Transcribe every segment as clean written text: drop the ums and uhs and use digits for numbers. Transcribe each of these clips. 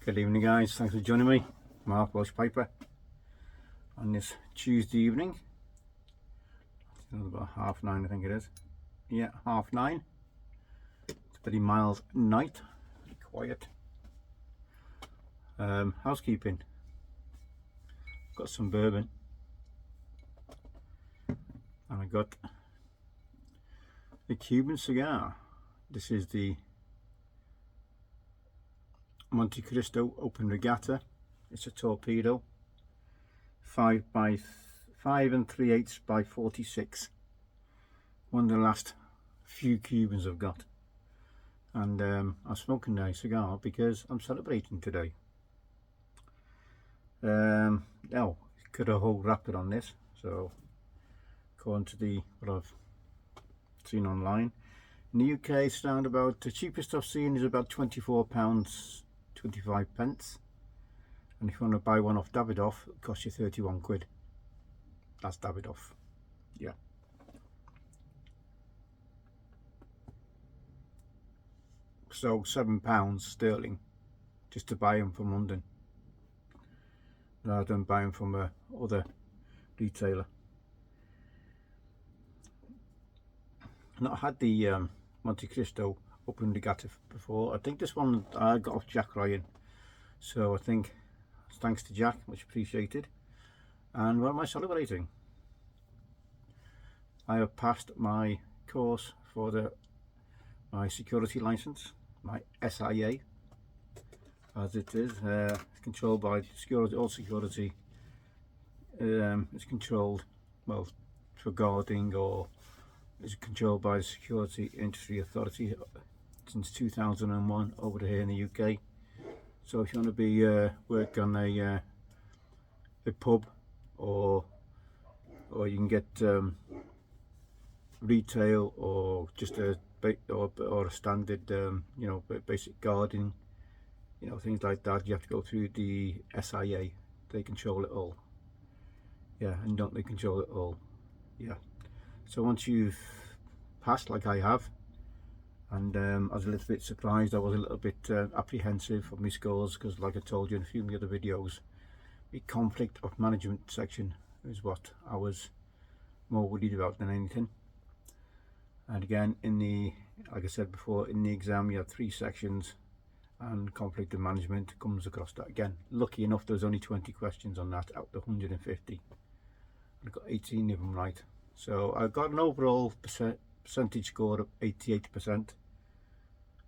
Good evening, guys. Thanks for joining me, Mark Welsh Piper, on this Tuesday evening. It's about 9:30, I think it is. Yeah, 9:30. It's a pretty mild night, pretty quiet. Housekeeping. Got some bourbon, and I got a Cuban cigar. This is the Monte Cristo Open Regatta. It's a torpedo, 5 3/8 by 46. One of the last few Cubans I've got, and I'm smoking a cigar because I'm celebrating today. Now got a whole wrapper on this, so according to what I've seen online, in the UK it's around about, the cheapest I've seen is about £24.25, and if you want to buy one off Davidoff, it costs you 31 quid. That's Davidoff, yeah. So £7 sterling just to buy them from London, rather than buying from a other retailer. I've not had the Monte Cristo Open Regatta before. I think this one I got off Jack Ryan, so I think thanks to Jack, much appreciated. And what am I celebrating? I have passed my course for my security license, my SIA, as it is. It's controlled by security. All security is controlled, well, for guarding, or is controlled by the Security Industry Authority since 2001 over here in the UK. So if you want to be work on a pub, or you can get retail, or just a standard basic guarding, things like that, you have to go through the SIA. They control it all, yeah. And don't they control it all, yeah. So once you've passed, like I have, and I was a little bit surprised, I was a little bit apprehensive of my scores, because like I told you in a few of my other videos, the conflict of management section is what I was more worried about than anything. And again, like I said before, in the exam you have 3 sections, and conflict of management comes across that again. Lucky enough, there's only 20 questions on that out of 150. I got 18 of them right. So I got an overall percentage score of 88%.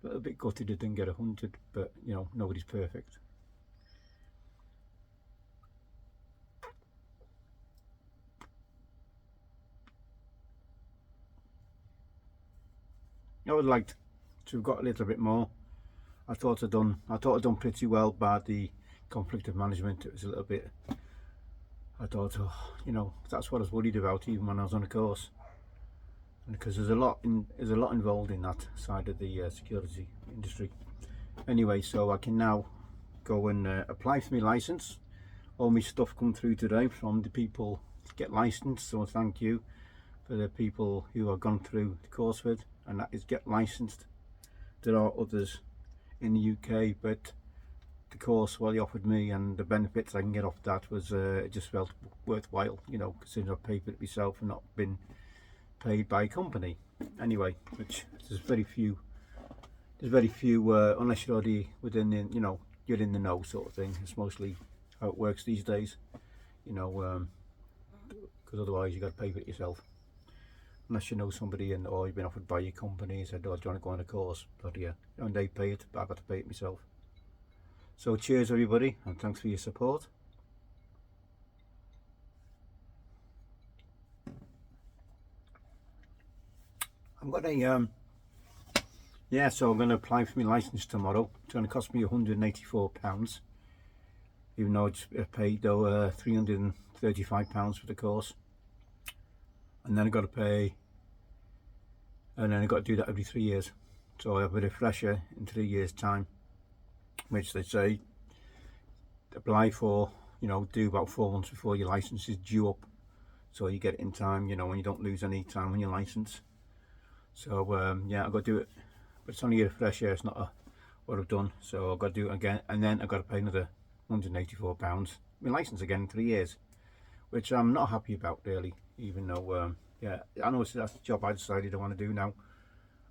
A little bit gutted I didn't get 100, but nobody's perfect. I would like to have got a little bit more. I thought I'd done pretty well by the conflict of management. It was a little bit, I thought, that's what I was worried about even when I was on a course, because there's a lot involved in that side of the security industry. Anyway, so I can now go and apply for my license. All my stuff come through today from the people to get licensed, so thank you for the people who I've gone through the course with, and that is get licensed. There are others in the UK, but the course what he offered me and the benefits I can get off that was it just felt worthwhile, considering I've paid for it myself and not been paid by a company. Anyway, which there's very few unless you're already within the, you're in the know sort of thing. It's mostly how it works these days, because otherwise you got to pay for it yourself, unless you know somebody or you've been offered by your company and said, oh, do you want to go on a course? But yeah, and they pay it, but I've got to pay it myself. So cheers everybody, and thanks for your support. I'm gonna so I'm gonna apply for my license tomorrow. It's gonna cost me £184, even though it's paid though £335 for the course, and then I've got to pay, and then I've got to do that every 3 years. So I have a refresher in 3 years time, which they say apply for, do about 4 months before your license is due up, so you get it in time, when you don't lose any time on your license. So yeah, I've got to do it, but it's only a refresher. It's not a what I've done, so I've got to do it again, and then I've got to pay another £184. My license again in 3 years, which I'm not happy about really, even though yeah, I know that's the job I decided I want to do now.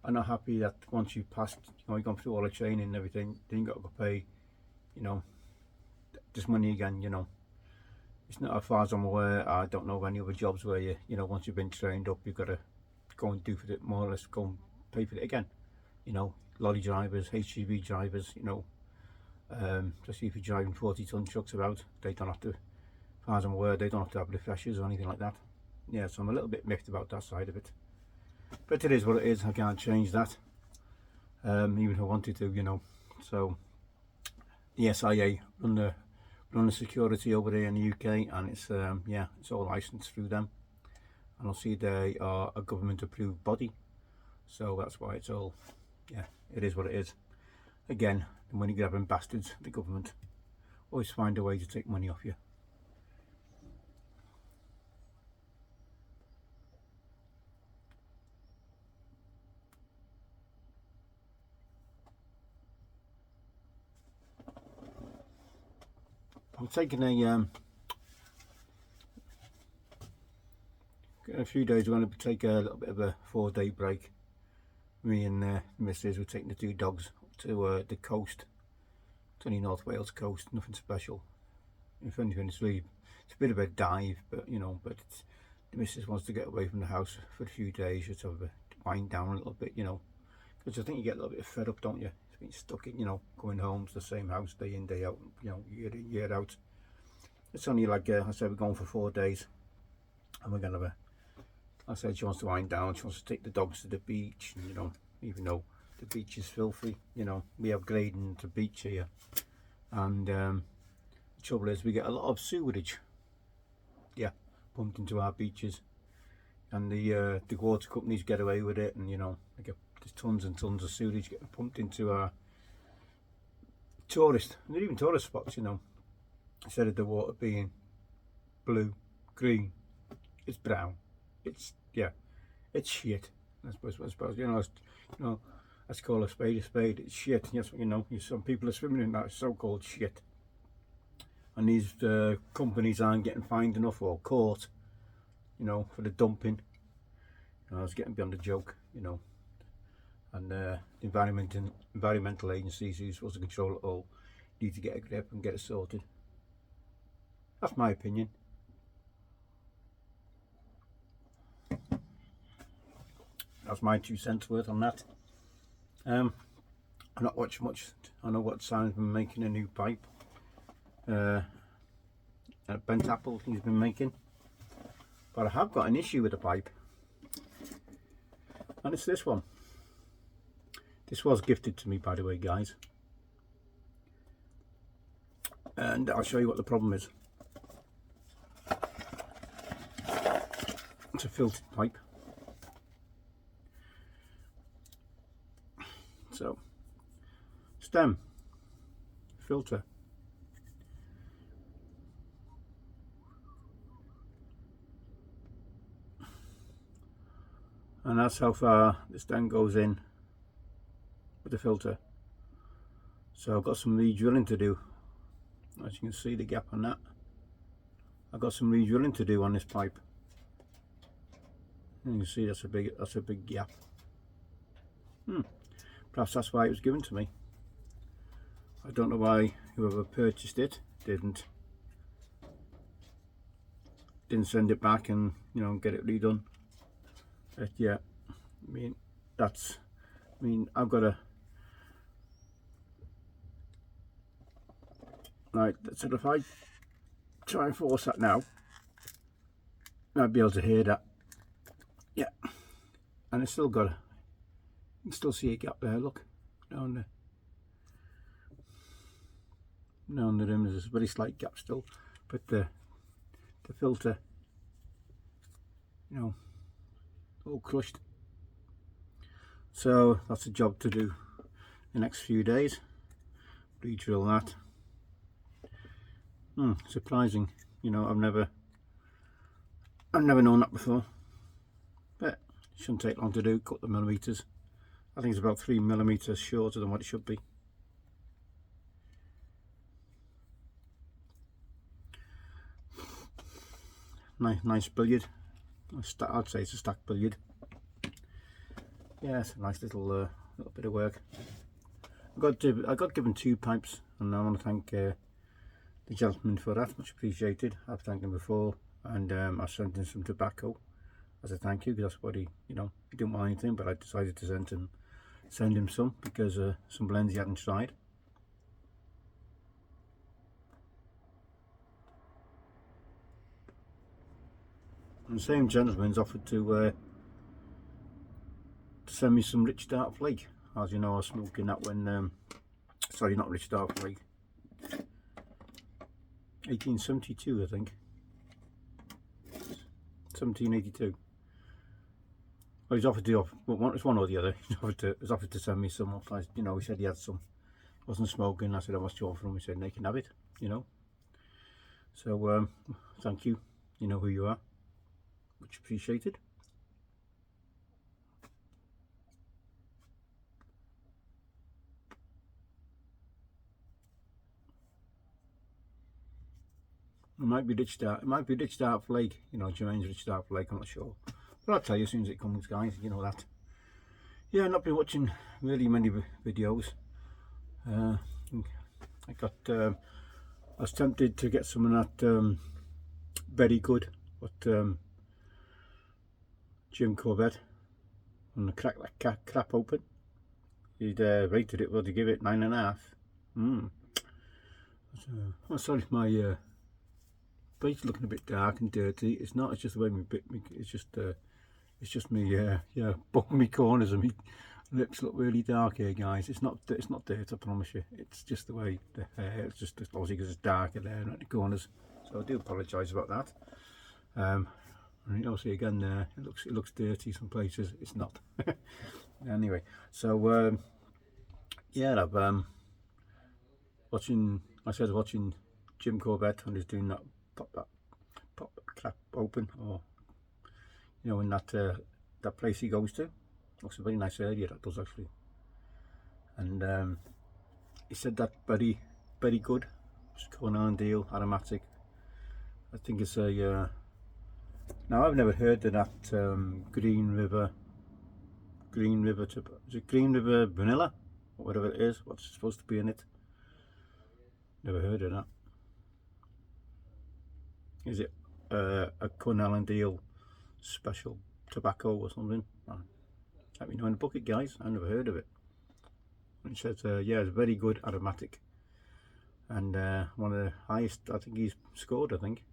I'm not happy that once you've passed, you've gone through all the training and everything, then you've got to go pay, this money again, It's not, as far as I'm aware, I don't know of any other jobs where once you've been trained up, you've got to go and do for it, more or less go and pay for it again. Lorry drivers, HGV drivers, especially if you're driving 40-ton trucks about, they don't have to, as far as I'm aware, they don't have to have refreshers or anything like that. Yeah, so I'm a little bit miffed about that side of it. But it is what it is, I can't change that, even if I wanted to, So, the SIA run the security over there in the UK, and it's, yeah, it's all licensed through them. And I'll see they are a government approved body, so that's why it's all, yeah, it is what it is. Again, the money grabbing bastards, the government, always find a way to take money off you. I'm taking a few days. We're going to take a little bit of a 4-day break. Me and the missus, we're taking the 2 dogs to the coast, to the North Wales coast. Nothing special. If anything, it's a bit of a dive, but but the missus wants to get away from the house for a few days, just have a wind down a little bit, because I think you get a little bit fed up, don't you? Being stuck in, going home to the same house day in, day out, year in, year out. It's only like, I said, we're going for 4 days, and we're gonna I said she wants to wind down, she wants to take the dogs to the beach, and even though the beach is filthy, we have grading the beach here, and the trouble is we get a lot of sewerage, yeah, pumped into our beaches, and the water companies get away with it, and they get, there's tons and tons of sewage getting pumped into our tourist, and even tourist spots, instead of the water being blue, green, it's brown. It's, yeah, it's shit. I suppose let's call a spade a spade. It's shit. Yes, some people are swimming in that so-called shit, and these companies aren't getting fined enough or caught, for the dumping. I was getting beyond a joke, and the environmental agencies who are supposed to control it all need to get a grip and get it sorted. That's my opinion. That's my 2 cents worth on that. I've not watched much. I know what Simon's been making a new pipe. Bent apple he's been making. But I have got an issue with the pipe. And it's this one. This was gifted to me, by the way, guys. And I'll show you what the problem is. It's a filtered pipe. So, stem, filter. And that's how far the stem goes in with the filter. So I've got some re-drilling to do. As you can see, the gap on that. I've got some re-drilling to do on this pipe. And you can see that's a big gap. Perhaps that's why it was given to me. I don't know why whoever purchased it didn't send it back and get it redone. But yeah, I've got a right. So if I try and force that now, I'd be able to hear that. Yeah, and it's still got you can still see a gap there, look, down the rim. There's a very slight gap still, but the filter, all crushed. So that's a job to do the next few days. Re-drill that. Surprising, I've never known that before, but it shouldn't take long to do. Cut the millimeters. I think it's about 3 millimeters shorter than what it should be. nice billiard. I'd say it's a stacked billiard. Yeah, it's a nice little bit of work. I got given 2 pipes, and I want to thank the gentleman for that. Much appreciated. I've thanked him before, and I sent him some tobacco as a thank you, because that's what he didn't want anything, but I decided to send him some because some blends he hadn't tried. And the same gentleman's offered to send me some Rich Dark Flake. As you know, I was smoking that when, sorry, not Rich Dark Flake, 1872 I think, 1782. Well, he's offered to, well, it's one or the other, he's offered to send me some. He said he had some, wasn't smoking. I said, how much do you want from him? He said, they can have it, So, thank you, you know who you are, much appreciated. It might be Rich Dark Flake, Jermaine's Rich Dark Flake, I'm not sure. But I'll tell you as soon as it comes, guys, you know that. Yeah, I've not been watching really many videos. I was tempted to get some of that Very Good, but Jim Corbett, and crack that crap open. He'd rated it, well, to give it 9.5. Oh, sorry, my plate's looking a bit dark and dirty. It's not. It's just the way it's just me. Yeah, bumping me corners and me lips look really dark here, guys. It's not dirt, I promise you. It's just the way the hair. It's just obviously because it's darker there at the corners. So I do apologise about that. And obviously again there, it looks dirty some places. It's not. Anyway, so yeah, I've watching Jim Corbett, and he's doing that pop that crap open, or in that place he goes to. Looks a very nice area, that does, actually. And he said that very good, Cornell deal, aromatic. I think it's a now I've never heard of that Green River is it Green River Vanilla or whatever it is, what's supposed to be in it. Never heard of that. Is it a Cornell and Deal special tobacco or something? Let me know in the bucket, guys. I've never heard of it. It says yeah, it's very good aromatic, and one of the highest I think he's scored, I think.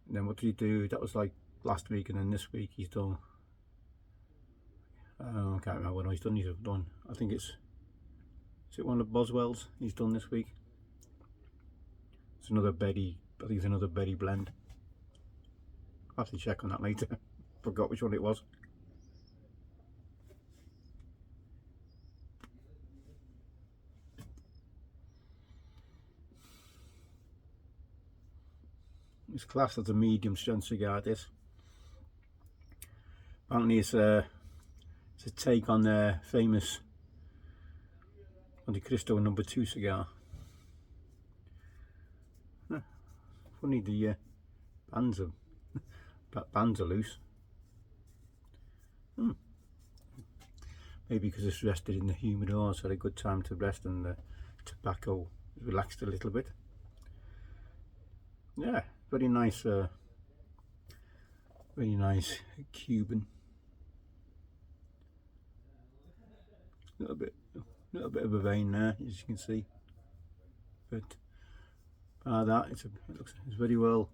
And then what did he do? That was like last week, and then this week he's done, I can't remember what he's done. I think is it one of Boswell's he's done this week? It's another berry, I think it's another berry blend. I'll have to check on that later. Forgot which one it was. It's classed as a medium strength cigar, this. Apparently it's a take on their famous Monte Cristo No. 2 cigar. Funny, the bands are loose. Maybe because it's rested in the humidor, so had a good time to rest, and the tobacco relaxed a little bit. Yeah, very nice Cuban. Little bit of a vein there, as you can see. But that it's very well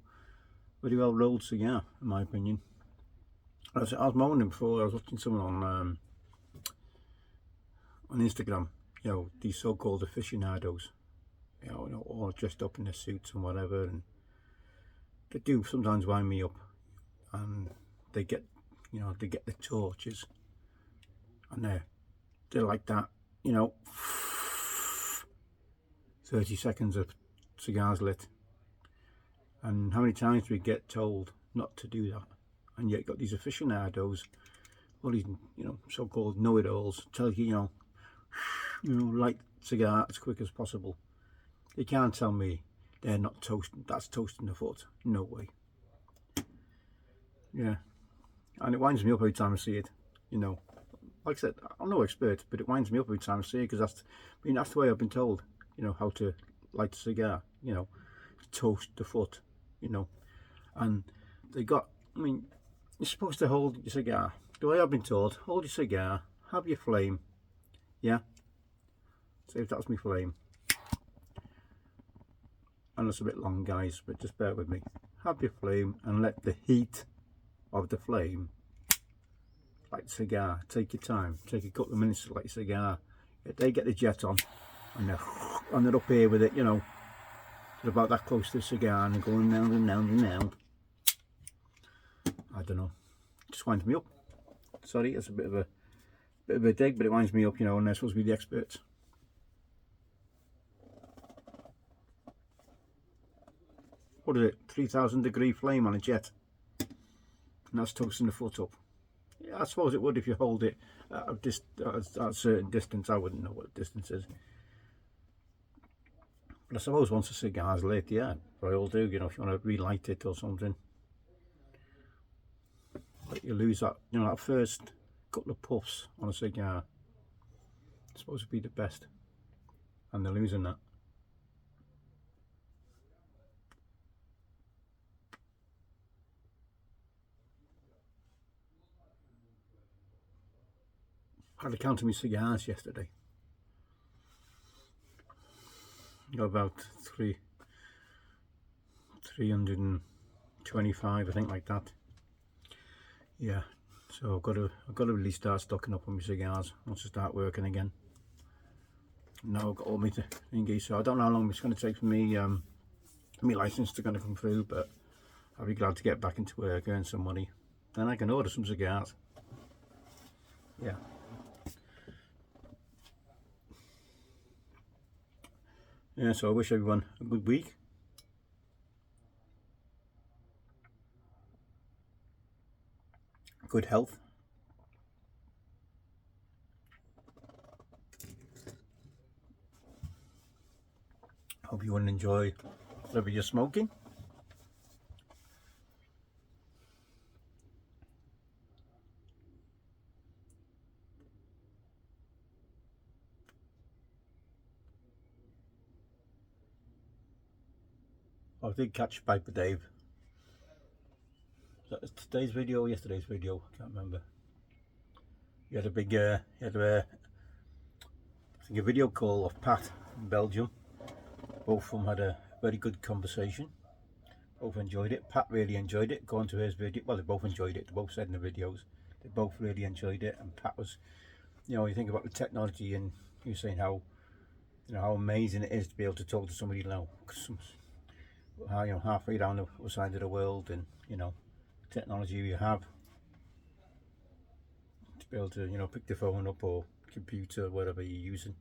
rolled cigar, in my opinion. I was moaning before. I was watching someone on Instagram. These so-called aficionados. All dressed up in their suits and whatever, and they do sometimes wind me up. And they get the torches, and they're like that. 30 seconds of cigars lit. And how many times do we get told not to do that? And yet got these aficionados, all these so-called know-it-alls, tell you light cigar as quick as possible. They can't tell me they're not toasting. That's toasting the foot. No way. Yeah, and it winds me up every time I see it, you know. Like I said, I'm no expert, but it winds me up every time I see it, because that's the way I've been told, you know, how to light a cigar, you know, toast the foot, you know. And they got, I mean, you're supposed to hold your cigar. The way I've been told, hold your cigar, have your flame, yeah. See if that's my flame. And it's a bit long, guys, but just bear with me. Have your flame and let the heat of the flame light the cigar. Take your time. Take a couple of minutes to light a cigar. If they get the jet on and they're up here with it, you know, they're about that close to the cigar and they're going round and round and round. I don't know. It just winds me up. Sorry, it's a bit of a dig, but it winds me up, you know, and they're supposed to be the experts. What is it? 3,000 degree flame on a jet, and that's toasting the foot up. Yeah, I suppose it would if you hold it at a certain distance. I wouldn't know what the distance is, but I suppose once a cigar's lit, yeah, but I all do, you know, if you want to relight it or something. But you lose that, you know, that first couple of puffs on a cigar. It's supposed to be the best, and they're losing that. I had a count of my cigars yesterday. Got about 325, I think, like that. Yeah, so I've got to really start stocking up on my cigars once I start working again. Now I've got all my thingy, so I don't know how long it's going to take for me my license to kind of come through, but I'll be glad to get back into work, earn some money, then I can order some cigars. Yeah. Yeah, so I wish everyone a good week. Good health. Hope you want to enjoy whatever you're smoking. I did catch Piper Dave. Is that today's video or yesterday's video? I can't remember. He had a big, I think a video call of Pat in Belgium. Both of them had a very good conversation. Both enjoyed it. Pat really enjoyed it. Going to his video, well, they both enjoyed it. They both said in the videos they both really enjoyed it. And Pat was, you know, you think about the technology, and he was saying how, you know, how amazing it is to be able to talk to somebody now, you know, halfway down the other side of the world, and you know, technology you have to be able to, you know, pick the phone up or computer, whatever you're using,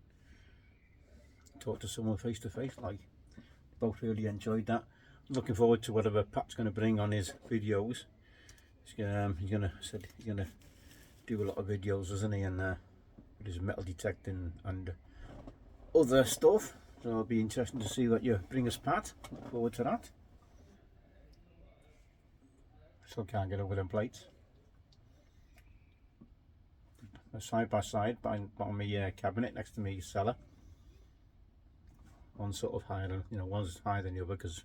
talk to someone face to face. Like, both really enjoyed that. Looking forward to whatever Pat's going to bring on his videos. He's gonna do a lot of videos, isn't he? And with his metal detecting and other stuff. So it'll be interesting to see what you bring us, Pat. Look forward to that. Still can't get over them plates. They're side by side on my cabinet next to me cellar. One's sort of higher than, you know, one's higher than the other, because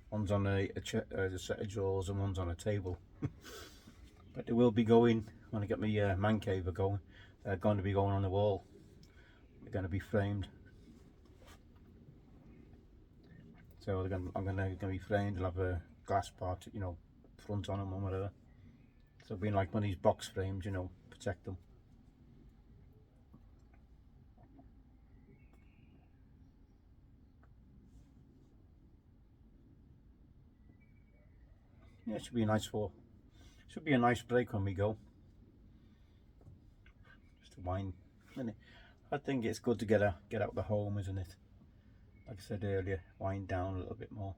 one's on a set of drawers and one's on a table. But they will be going, when I get my man cave going, they're going to be going on the wall. They're going to be framed. So I'm going to be framed. They'll have a glass part, you know, front on them or whatever. So being like one of these box frames, you know, protect them. Yeah, it should be a nice should be a nice break when we go. Just to wind. I think it's good to get out the home, isn't it? Like I said earlier, wind down a little bit more.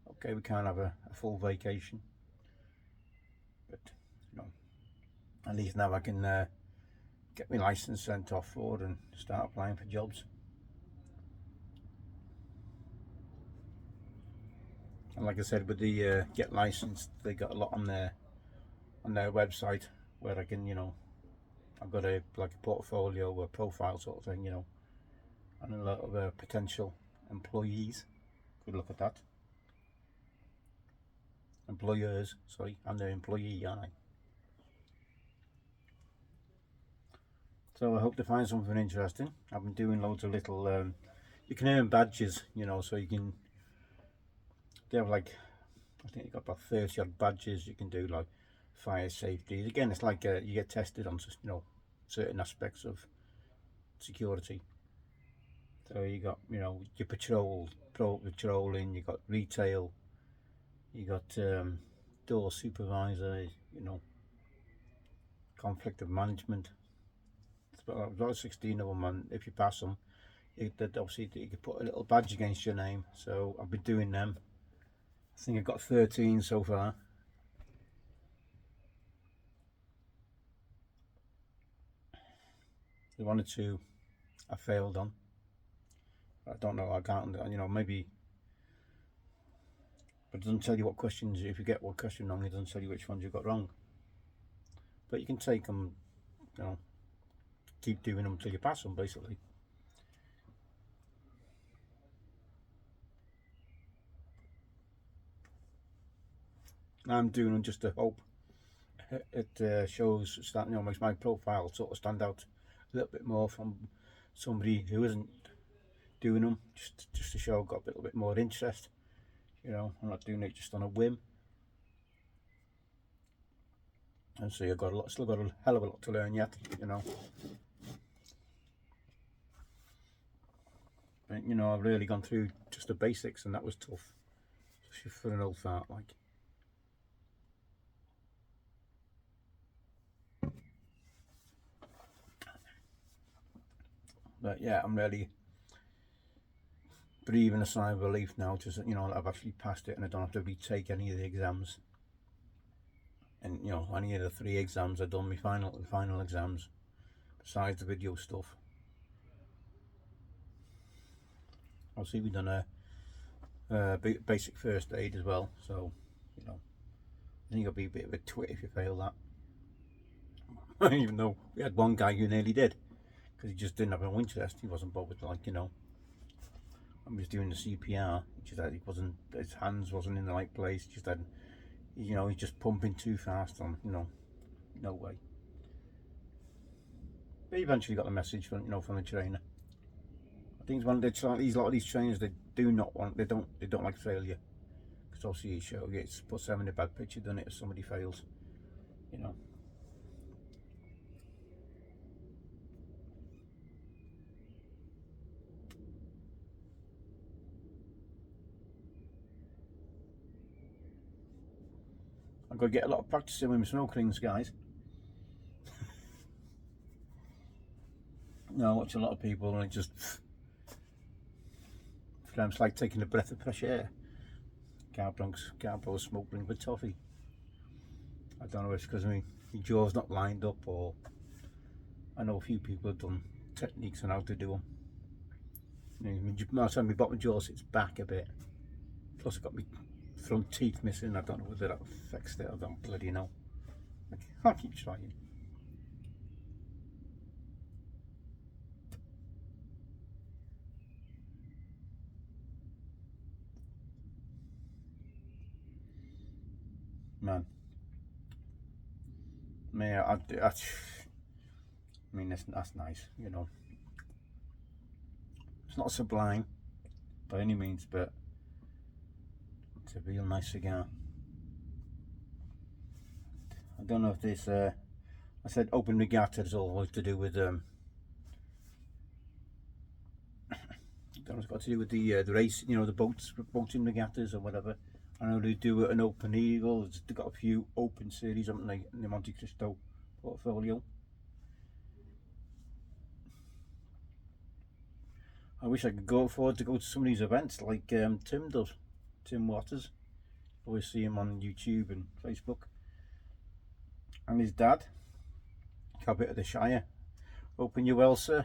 Okay, we can't have a full vacation, but you know, at least now I can get my license sent off for and start applying for jobs. And like I said, with the get licensed, they got a lot on their website where I can, I've got a portfolio or profile sort of thing, and a lot of potential employees could look at that. Employers, sorry, and their employee, aren't I? So I hope to find something interesting. I've been doing loads of little, you can earn badges, so you can, they have I think you've got about 30 odd badges you can do, like fire safety. Again, it's like you get tested on, certain aspects of security. So you got, your patrolling, you got retail, you got door supervisor, conflict of management. It's about 16 of them, and if you pass them, obviously you could put a little badge against your name. So I've been doing them. I think I've got 13 so far. The 1 or 2 I failed on. I don't know, I can't, maybe, but it doesn't tell you what questions, if you get one question wrong, it doesn't tell you which ones you got wrong. But you can take them, keep doing them until you pass them, basically. I'm doing them just to hope it shows, makes my profile sort of stand out a little bit more from somebody who isn't doing them, just to show I've got a little bit more interest. I'm not doing it just on a whim. And so you've got still got a hell of a lot to learn yet, But I've really gone through just the basics, and that was tough, especially for an old fart like. But yeah, I'm really breathing a sigh of relief now, just I've actually passed it and I don't have to retake any of the exams. And any of the 3 exams I've done, my final exams, besides the video stuff. Obviously we've done a basic first aid as well, so I think it'll be a bit of a twit if you fail that. Even though we had one guy who nearly did, because he just didn't have no interest. He wasn't bothered, I was doing the CPR, his hands wasn't in the right place, just had, he's just pumping too fast on, no way. But he eventually got the message from, from the trainer. I think it's one of a lot of these trainers, they don't like failure, because obviously it puts them in a bad picture, doesn't it, if somebody fails, I've got to get a lot of practice in with my smoke rings, guys. I watch a lot of people and it just, for them it's like taking a breath of fresh air. Can't blow a smoke ring with toffee. I don't know if it's because my jaw's not lined up, or I know a few people have done techniques on how to do them. My bottom jaw sits back a bit. Plus I've got my front teeth missing. I don't know whether that affects it. I don't bloody know. I'll keep trying. Man, I mean that's nice, It's not sublime by any means, but it's a real nice cigar. I don't know if this, I said open regatta is all to do with, I don't know, it's got to do with the race, the boating regattas or whatever. I know they do an open eagle. They've got a few open series, haven't they, in the Monte Cristo portfolio. I wish I could afford to go to some of these events like Tim does, Tim Waters. Always see him on YouTube and Facebook. And his dad, Cabot of the Shire. Open you well, sir.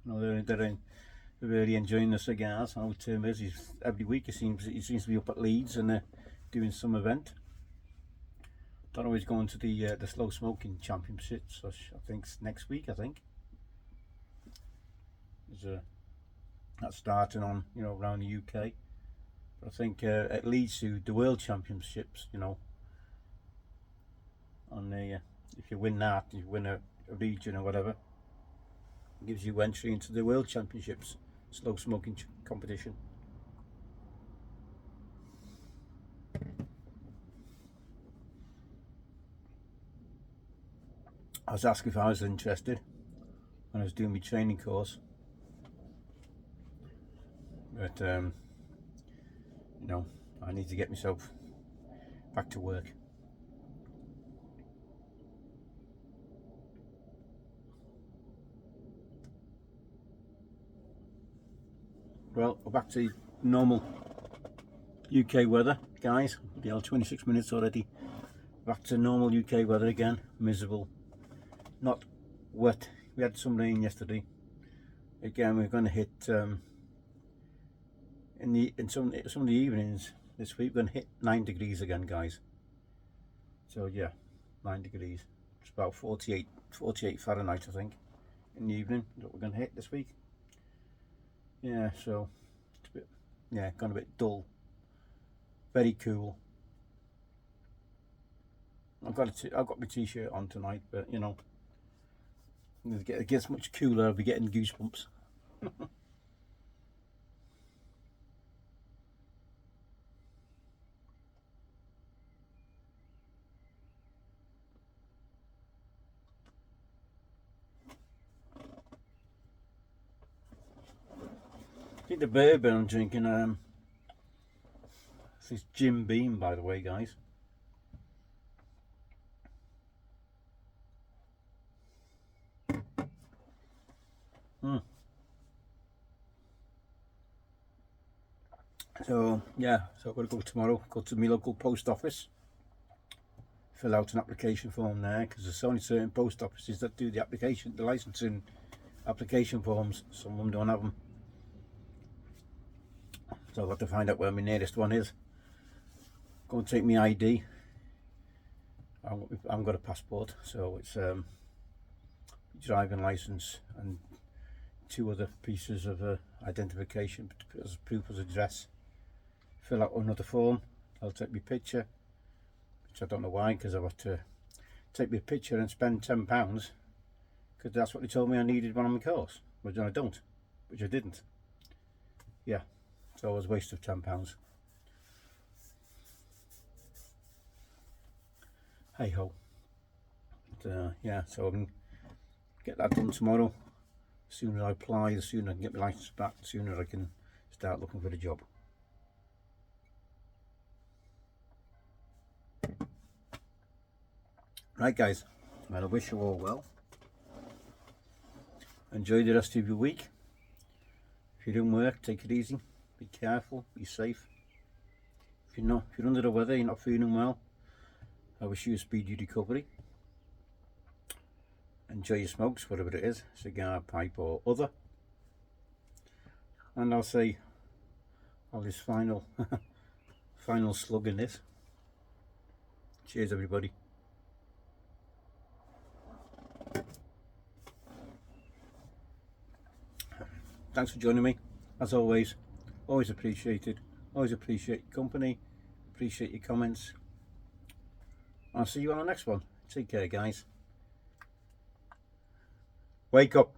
No, they're in really enjoying the cigars. How Tim is, every week he seems to be up at Leeds and doing some event. Don't know he's going to the slow smoking championships. So I think it's next week. I think there's that's starting on around the UK. But I think it leads to the World Championships. On the if you win that, if you win a region or whatever, it gives you entry into the World Championships slow smoking competition. I was asked if I was interested when I was doing my training course, but I need to get myself back to work. Well, we're back to normal UK weather, guys. The old 26 minutes already. Back to normal UK weather again. Miserable, not wet. We had some rain yesterday. Again, we're going to hit in some of the evenings this week. We're going to hit 9 degrees again, guys. So yeah, 9 degrees. It's about 48 Fahrenheit, I think, in the evening. That's what we're going to hit this week. Yeah, so it's a bit, gone a bit dull. Very cool. I've got my t-shirt on tonight, but it gets much cooler. I'll be getting goosebumps. I think the bourbon I'm drinking, this is Jim Beam, by the way, guys. So yeah, so I've got to go tomorrow, go to my local post office, fill out an application form there, because there's only certain post offices that do the licensing application forms. Some of them don't have them. So I've got to find out where my nearest one is. Go and take my ID. I haven't got a passport, so it's driving license and 2 other pieces of identification as proof of address. Fill out another form. I'll take my picture, which I don't know why, because I've got to take my picture and spend £10, because that's what they told me I needed when on my course, which I don't, which I didn't. Yeah, so it was a waste of £10. Hey ho. But, yeah, so I can get that done tomorrow. The sooner I apply, the sooner I can get my license back, the sooner I can start looking for a job. Right, guys, well, I wish you all well. Enjoy the rest of your week. If you're doing work, take it easy. Be careful, be safe. If you're under the weather, you're not feeling well, I wish you a speedy recovery. Enjoy your smokes, whatever it is, cigar, pipe or other. And I'll say, on this final slug in this. Cheers, everybody. Thanks for joining me. As always appreciated. Always appreciate your company. Appreciate your comments. I'll see you on the next one. Take care, guys. Wake up.